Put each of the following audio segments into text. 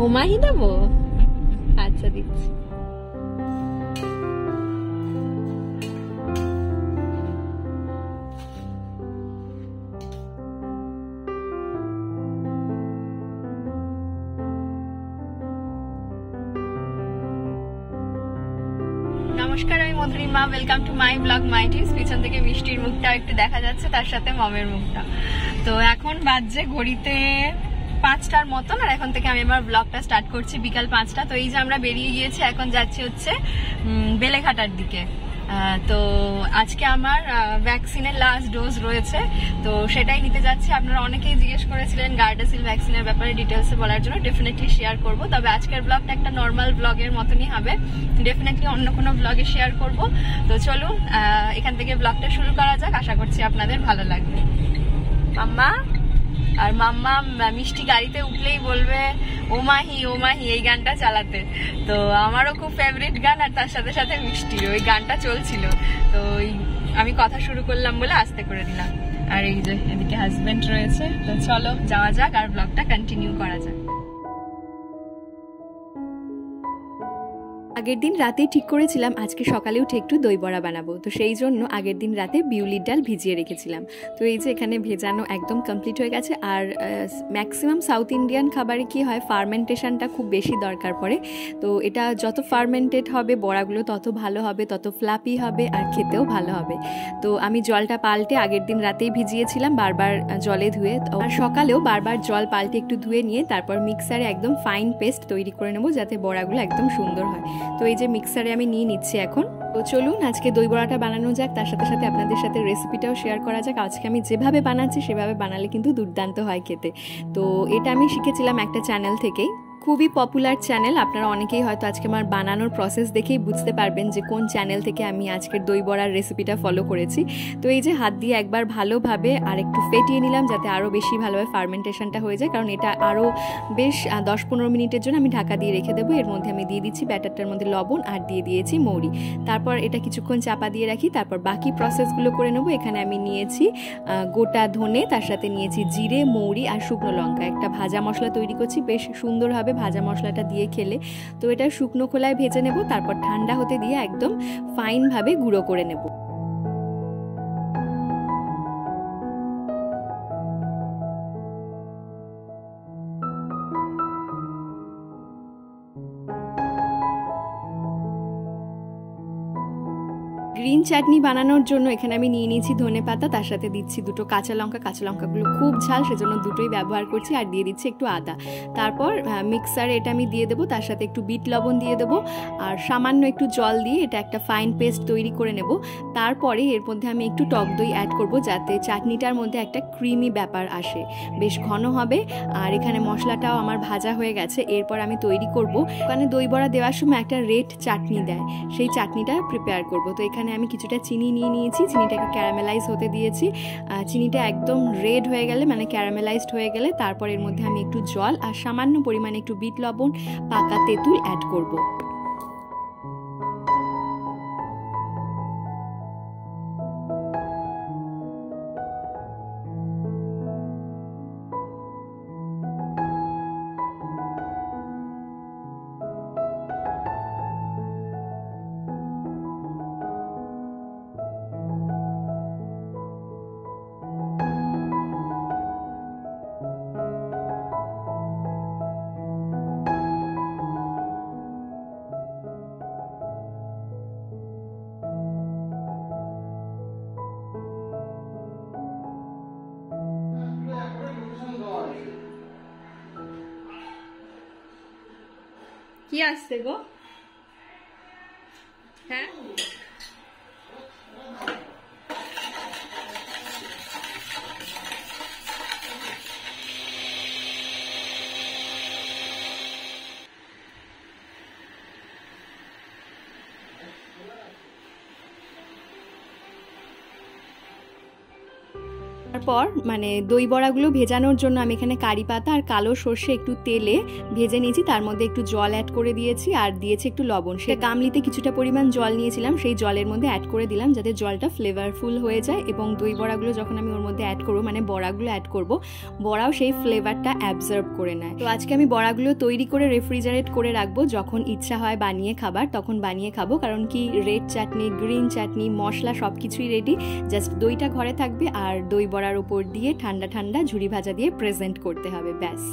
ওমাহি দেবো? আচ্ছা দিচ্ছি। নমস্কার, আমি Madhurima. Welcome to my blog my tips. পিছন থেকে মিষ্টির মুখটা একটু দেখা যাচ্ছে, তার সাথে মমের মুখটা। তো এখন বাজছে ঘড়িতে 5টার মতন, আর এখন থেকে আমি আমার ব্লগটা স্টার্ট করছি বিকাল 5টা। তো এই যে আমরা বেরিয়ে গিয়েছি, এখন যাচ্ছি হচ্ছে বেলেঘাটার দিকে। তো আজকে আমার ভ্যাকসিনের লাস্ট ডোজ রয়েছে, তো সেটাই নিতে যাচ্ছি। আপনারা অনেকেই জিজ্ঞেস করেছিলেন গার্ডাসিল ভ্যাকসিনের ব্যাপারে ডিটেলসে বলার জন্য। ডেফিনেটলি শেয়ার করব, তবে আজকের ব্লগটা একটা নর্মাল ব্লগের মতনই হবে। ডেফিনেটলি অন্য কোনো ব্লগে শেয়ার করব। তো চলুন এখান থেকে ব্লগটা শুরু করা যাক। আশা করছি আপনাদের ভালো লাগবে। মাম্মা আর মাম্মা মিষ্টি গাড়িতে উঠলেই বলবে ওমাহি ওমাহি এই গানটা চালাতে। তো আমারও খুব ফেভারিট গান, আর তার সাথে সাথে মিষ্টির ওই গানটা চলছিল। তো আমি কথা শুরু করলাম বলে আস্তে করে দিলাম। আর এই যে এদিকে হাজবেন্ড রয়েছে। তো চলো যাওয়া যাক আর ব্লগটা কন্টিনিউ করা যাক। আগের দিন রাতে ঠিক করেছিলাম আজকে সকালে উঠে একটু দই বড়া বানাবো। তো সেই জন্য আগের দিন রাতে বিউলির ডাল ভিজিয়ে রেখেছিলাম। তো এই যে এখানে ভেজানো একদম কমপ্লিট হয়ে গেছে। আর ম্যাক্সিমাম সাউথ ইন্ডিয়ান খাবারে কি হয়, ফার্মেন্টেশনটা খুব বেশি দরকার পড়ে। তো এটা যত ফার্মেন্টেড হবে বড়াগুলো তত ভালো হবে, তত ফ্লাপি হবে, আর খেতেও ভালো হবে। তো আমি জলটা পাল্টে আগের দিন রাতেই ভিজিয়েছিলাম বারবার জলে ধুয়ে। আর সকালেও বারবার জল পাল্টে একটু ধুয়ে নিয়ে তারপর মিক্সারে একদম ফাইন পেস্ট তৈরি করে নেবো, যাতে বড়াগুলো একদম সুন্দর হয়। তো এই যে মিক্সারে আমি নিয়ে নিচ্ছি এখন। তো চলুন আজকে দই বড়াটা বানানো যাক, তার সাথে সাথে আপনাদের সাথে রেসিপিটাও শেয়ার করা যাক। আজকে আমি যেভাবে বানাচ্ছি সেভাবে বানালে কিন্তু দুর্দান্ত হয় খেতে। তো এটা আমি শিখেছিলাম একটা চ্যানেল থেকেই, খুবই পপুলার চ্যানেল। আপনারা অনেকেই হয়তো আজকে আমার বানানোর প্রসেস দেখেই বুঝতে পারবেন যে কোন চ্যানেল থেকে আমি আজকের দই বড়ার রেসিপিটা ফলো করেছি। তো এই যে হাত দিয়ে একবার ভালোভাবে আর একটু ফেটিয়ে নিলাম, যাতে আরও বেশি ভালোভাবে ফার্মেন্টেশনটা হয়ে যায়, কারণ এটা আরও বেশ 10-15 মিনিটের জন্য আমি ঢাকা দিয়ে রেখে দেবো। এর মধ্যে আমি দিয়ে দিচ্ছি ব্যাটারটার মধ্যে লবণ, আর দিয়ে দিয়েছি মৌরি। তারপর এটা কিছুক্ষণ চাপা দিয়ে রাখি, তারপর বাকি প্রসেসগুলো করে নেবো। এখানে আমি নিয়েছি গোটা ধনে, তার সাথে নিয়েছি জিরে, মৌরি আর শুকনো লঙ্কা। একটা ভাজা মশলা তৈরি করছি, বেশ সুন্দর হবে ভাজা মশলাটা দিয়ে খেলে। তো এটা শুকনো খোলায় ভেজে নেব, তারপর ঠান্ডা হতে দিয়ে একদম ফাইনভাবে গুঁড়ো করে নেব। গ্রিন চাটনি বানানোর জন্য এখানে আমি নিয়ে নিয়েছি ধনে পাতা, তার সাথে দিচ্ছি দুটো কাঁচা লঙ্কা। কাঁচা লঙ্কাগুলো খুব ঝাল, সেজন্য দুটোই ব্যবহার করছি। আর দিয়ে দিচ্ছি একটু আদা। তারপর মিক্সারে এটা আমি দিয়ে দেবো, তার সাথে একটু বিট লবণ দিয়ে দেবো, আর সামান্য একটু জল দিয়ে এটা একটা ফাইন পেস্ট তৈরি করে নেব। তারপরে এর মধ্যে আমি একটু টক দই অ্যাড করব, যাতে চাটনিটার মধ্যে একটা ক্রিমি ব্যাপার আসে, বেশ ঘন হবে। আর এখানে মশলাটাও আমার ভাজা হয়ে গেছে। এরপর আমি তৈরি করব, ওখানে দই বড়া দেওয়ার সময় একটা রেড চাটনি দেয়, সেই চাটনিটা প্রিপেয়ার করব। তো এখানে আমি কিছুটা চিনি নিয়ে নিয়েছি, চিনিটাকে ক্যারামেলাইজ হতে দিয়েছি। চিনিটা একদম রেড হয়ে গেলে, মানে ক্যারামেলাইজড হয়ে গেলে, তারপর এর মধ্যে আমি একটু জল আর সামান্য পরিমাণে একটু বিট লবণ, পাকা তেঁতুল অ্যাড করব। কি আসছে গো? হ্যাঁ তারপর মানে দই বড়াগুলো ভেজানোর জন্য আমি এখানে কারি পাতা আর কালো সর্ষে একটু তেলে ভেজে নিয়েছি, তার মধ্যে একটু জল অ্যাড করে দিয়েছি আর দিয়েছি একটু লবণ। সে গামলিতে কিছুটা পরিমাণ জল নিয়েছিলাম, সেই জলের মধ্যে অ্যাড করে দিলাম যাতে জলটা ফ্লেভারফুল হয়ে যায় এবং দই বড়াগুলো যখন আমি ওর মধ্যে অ্যাড করবো মানে বড়াগুলো অ্যাড করব, বড়াও সেই ফ্লেভারটা অ্যাবজর্ব করে নেয়। তো আজকে আমি বড়াগুলো তৈরি করে রেফ্রিজারেট করে রাখবো, যখন ইচ্ছা হয় বানিয়ে খাবার তখন বানিয়ে খাবো। কারণ কি রেড চাটনি, গ্রিন চাটনি, মশলা সব কিছুই রেডি, জাস্ট দইটা ঘরে থাকবে আর দই বড়ার উপর দিয়ে ঠান্ডা ঠান্ডা ঝুরি ভাজা দিয়ে প্রেজেন্ট করতে হবে, ব্যাস।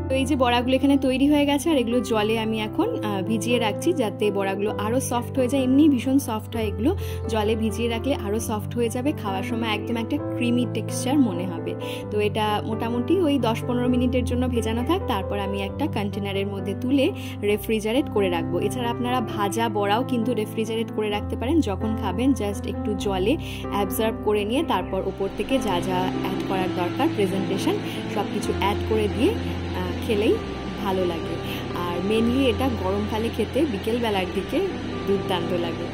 তো এই যে বড়াগুলো এখানে তৈরি হয়ে গেছে আর এগুলো জলে আমি এখন ভিজিয়ে রাখছি যাতে বড়াগুলো আরও সফট হয়ে যায়। এমনি ভীষণ সফট হয় এগুলো, জলে ভিজিয়ে রাখলে আরও সফট হয়ে যাবে, খাওয়ার সময় একদম একটা ক্রিমি টেক্সচার মনে হবে। তো এটা মোটামুটি ওই 10-15 মিনিটের জন্য ভেজানো থাক, তারপর আমি একটা কন্টেনারের মধ্যে তুলে রেফ্রিজারেট করে রাখবো। এছাড়া আপনারা ভাজা বড়াও কিন্তু রেফ্রিজারেট করে রাখতে পারেন, যখন খাবেন জাস্ট একটু জলে অ্যাবজর্ব করে নিয়ে তারপর ওপর থেকে যা যা অ্যাড করার দরকার প্রেজেন্টেশন সব কিছু অ্যাড করে দিয়ে খেলেই ভালো লাগে। আর মেনলি এটা গরমকালে খেতে বিকেলবেলার দিকে দুর্দান্ত লাগে।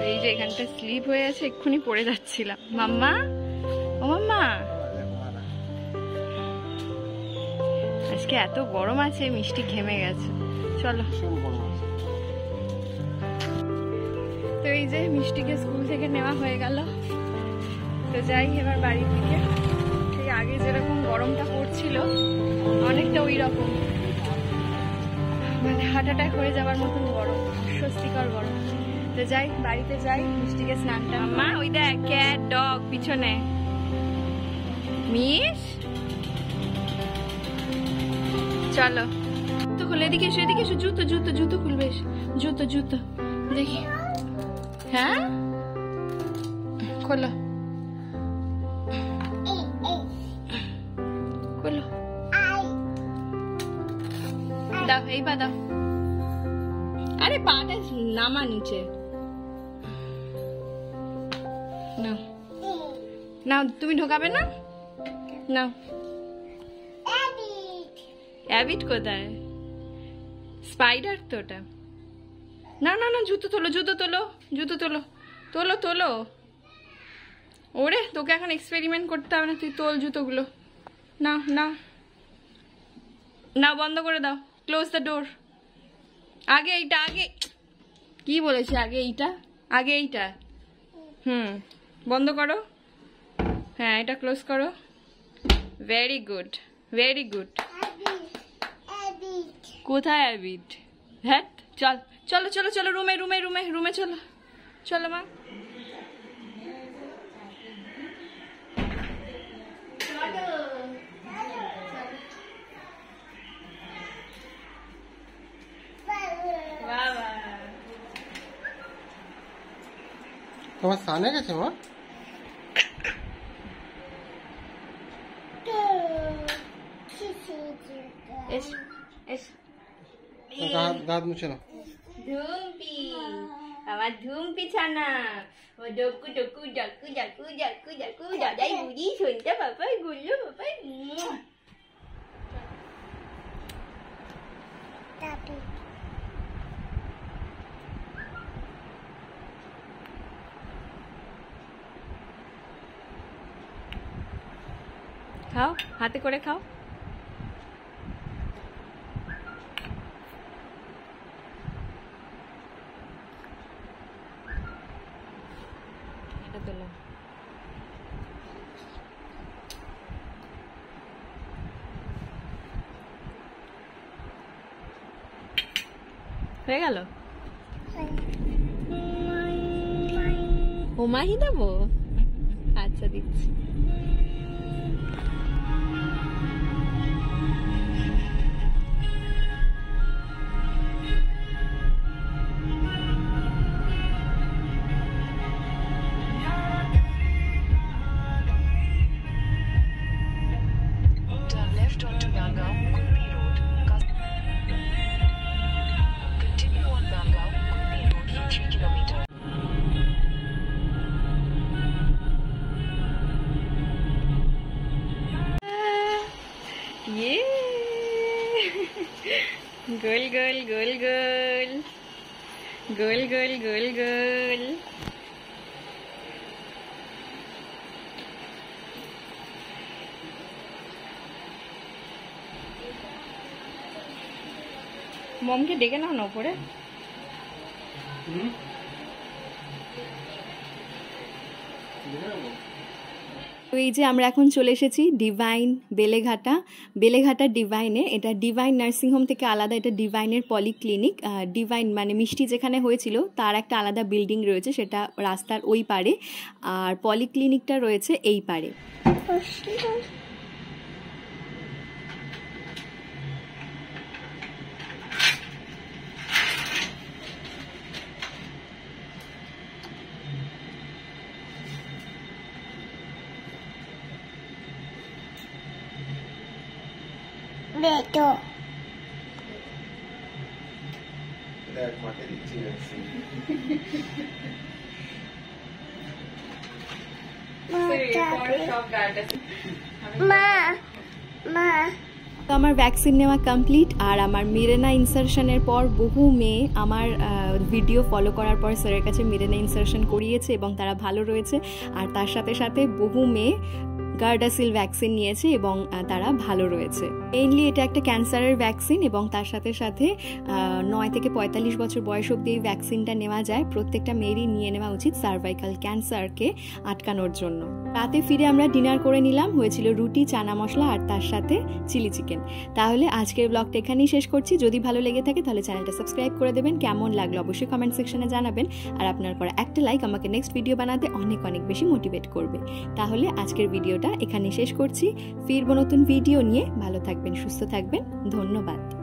এই যে এখানটা স্লিপ হয়ে আছে, এক্ষুনি পড়ে যাচ্ছিলাম। মাম্মা, ও মাম্মা, আজকে এত গরম আছে, মিষ্টি ঘেমে গেছে। চলো। তো এই যে মিষ্টিকে স্কুল থেকে নেওয়া হয়ে গেল, তো যাই এবার বাড়ির দিকে। সেই আগে যেরকম গরমটা পড়ছিল অনেকটা ওই রকম, মানে হার্ট অ্যাটাক হয়ে যাওয়ার মতন গরম, অস্বস্তিকর গরম। তো যাই বাড়িতে যাই, মিষ্টিকে স্নানটা। মা ওই দেখ ক্যাট ডগ পিছনে। মিস চলো তো খুলে, এদিকে এসো, এদিকে এসো। জুতো জুতো জুতো খুলবে, জুতো জুতো দেখি। হ্যাঁ খোলো খোলো, দাও এই পা দাও। আরে পাটা নামা নিচে, নাও নাও, তুমি ঢোকাবে না, নাও। অ্যাবিট কোথায়? স্পাইডার তো ওটা। না না না, জুতো তোলো, জুতো তোলো, জুতো তোলো, তোলো তোলো। ওরে তোকে এখন এক্সপেরিমেন্ট করতে হবে না, তুই তোল জুতোগুলো। না না না, বন্ধ করে দাও, ক্লোজ দ্য ডোর। আগে এইটা, আগে কি বলেছি, আগে এইটা, আগে এইটা। বন্ধ করো। হ্যাঁ এটা ক্লোজ করো। Very good, very good. কোথায় অ্যাবিট? হ্যাঁ চল চলো চলো চলো, রুমে রুমে রুমে রুমে চলো, চলো মা। তোমার স্নানে গেছে মা? দাঁত মুছে না। ধুমপি, আমার ধুমপি ছানা, ও ডকু ডকু ডাকু ডাকু ডাকু ডাকু, দাদাই বুঝি শুনতে বাবাই গুল্লু বাবাই। খাও, হাতে করে খাও। এটা তোলো। হয়ে গেল। ওমাহি দেবো? আচ্ছা দিচ্ছি। গোল গোল গোল গোল গোল গোল গোল গোল। মমকে ডেকে নাও না উপরে। তো এই যে আমরা এখন চলে এসেছি ডিভাইন বেলেঘাটা ডিভাইনে। এটা ডিভাইন নার্সিংহোম থেকে আলাদা, এটা ডিভাইনের পলিক্লিনিক। ডিভাইন মানে মিষ্টি যেখানে হয়েছিল তার একটা আলাদা বিল্ডিং রয়েছে, সেটা রাস্তার ওই পারে, আর পলিক্লিনিকটা রয়েছে এই পারে। বেটো দেখ মাকে দিচ্ছি ভ্যাকসিন। মা মা তো আমার ভ্যাকসিন নেওয়া কমপ্লিট, আর আমার মিরেনা ইনসারশনের পর বহু মেয়ে আমার ভিডিও ফলো করার পর স্যারের কাছে মিরেনা ইনসারশন করিয়েছে এবং তারা ভালো রয়েছে। আর তার সাথে সাথে বহু মেয়ে গার্ডাসিল ভ্যাকসিন নিয়েছে এবং তারা ভালো রয়েছে। মেইনলি এটা একটা ক্যান্সারের ভ্যাকসিন এবং তার সাথে সাথে 9 থেকে 45 বছর বয়স অবধি এই ভ্যাকসিনটা নেওয়া যায়। প্রত্যেকটা মেয়েরই নিয়ে নেওয়া উচিত সার্ভাইকাল ক্যান্সারকে আটকানোর জন্য। রাতে ফিরে আমরা ডিনার করে নিলাম, হয়েছিল রুটি, চানা মশলা আর তার সাথে চিলি চিকেন। তাহলে আজকের ব্লগটা এখানেই শেষ করছি। যদি ভালো লেগে থাকে তাহলে চ্যানেলটা সাবস্ক্রাইব করে দেবেন। কেমন লাগলো অবশ্যই কমেন্ট সেকশনে জানাবেন, আর আপনার করা একটা লাইক আমাকে নেক্সট ভিডিও বানাতে অনেক অনেক বেশি মোটিভেট করবে। তাহলে আজকের ভিডিওটা এখানে শেষ করছি। ফিরবো নতুন ভিডিও নিয়ে। ভালো থাকবেন, সুস্থ থাকবেন, ধন্যবাদ।